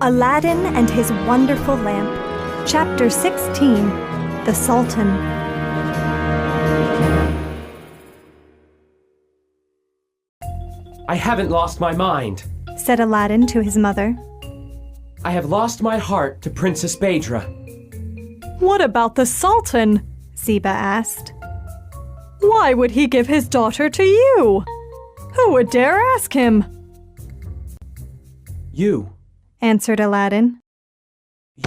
Aladdin and His Wonderful Lamp. Chapter 16. The Sultan. I haven't lost my mind, said Aladdin to his mother. I have lost my heart to Princess Baydra. What about the Sultan? Ziba asked. Why would he give his daughter to you? Who would dare ask him? You. Answered Aladdin.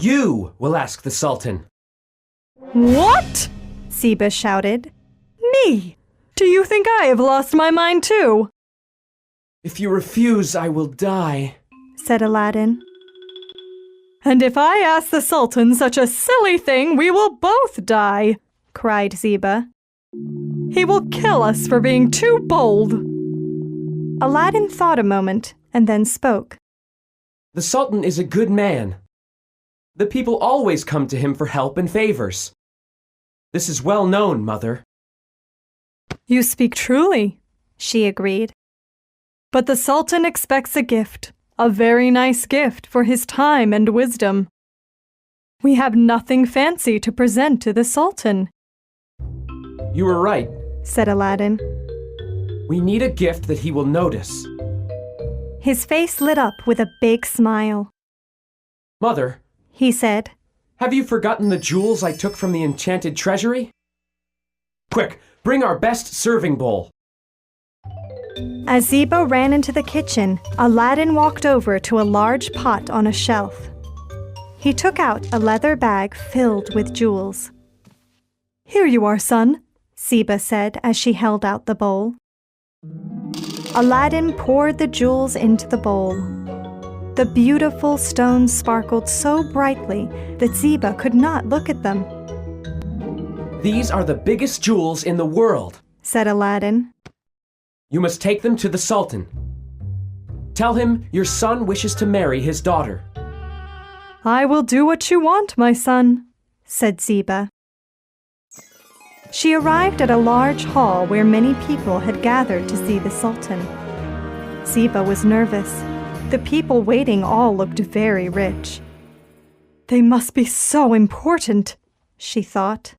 You will ask the Sultan. What? Ziba shouted. Me? Do you think I have lost my mind too? If you refuse, I will die, said Aladdin. And if I ask the Sultan such a silly thing, we will both die, cried Ziba. He will kill us for being too bold. Aladdin thought a moment and then spoke. The Sultan is a good man. The people always come to him for help and favors. This is well known, Mother. You speak truly, she agreed. But the Sultan expects a gift, a very nice gift for his time and wisdom. We have nothing fancy to present to the Sultan. You were right, said Aladdin. We need a gift that he will notice. His face lit up with a big smile. Mother, he said, have you forgotten the jewels I took from the enchanted treasury? Quick, bring our best serving bowl. As Ziba ran into the kitchen, Aladdin walked over to a large pot on a shelf. He took out a leather bag filled with jewels. Here you are, son, Ziba said as she held out the bowl. Aladdin poured the jewels into the bowl. The beautiful stones sparkled so brightly that Ziba could not look at them. These are the biggest jewels in the world, said Aladdin. You must take them to the Sultan. Tell him your son wishes to marry his daughter. I will do what you want, my son, said Ziba. She arrived at a large hall where many people had gathered to see the Sultan. Ziba was nervous. The people waiting all looked very rich. They must be so important, she thought.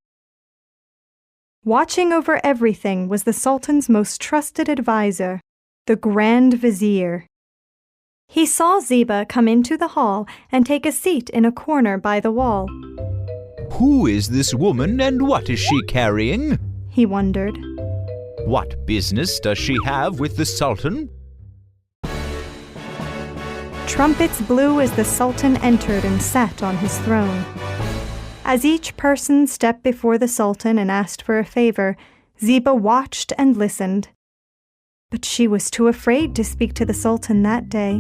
Watching over everything was the Sultan's most trusted advisor, the Grand Vizier. He saw Ziba come into the hall and take a seat in a corner by the wall. Who is this woman and what is she carrying? He wondered. What business does she have with the Sultan? Trumpets blew as the Sultan entered and sat on his throne. As each person stepped before the Sultan and asked for a favor, Ziba watched and listened. But she was too afraid to speak to the Sultan that day.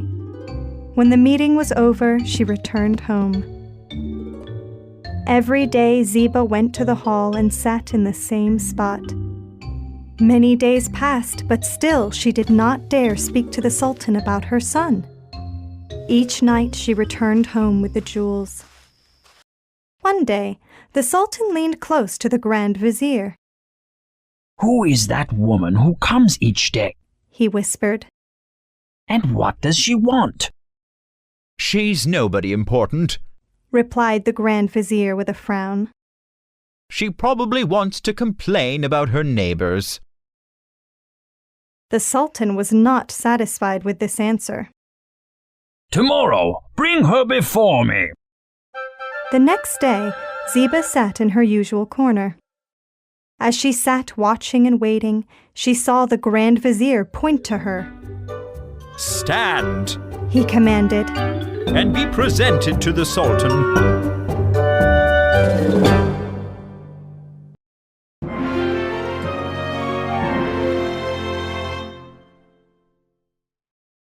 When the meeting was over, she returned home. Every day, Ziba went to the hall and sat in the same spot. Many days passed, but still she did not dare speak to the Sultan about her son. Each night she returned home with the jewels. One day, the Sultan leaned close to the Grand Vizier. Who is that woman who comes each day? He whispered. And what does she want? She's nobody important, replied the Grand Vizier with a frown. She probably wants to complain about her neighbors. The Sultan was not satisfied with this answer. Tomorrow, bring her before me. The next day, Ziba sat in her usual corner. As she sat watching and waiting, she saw the Grand Vizier point to her. Stand, he commanded, and be presented to the Sultan.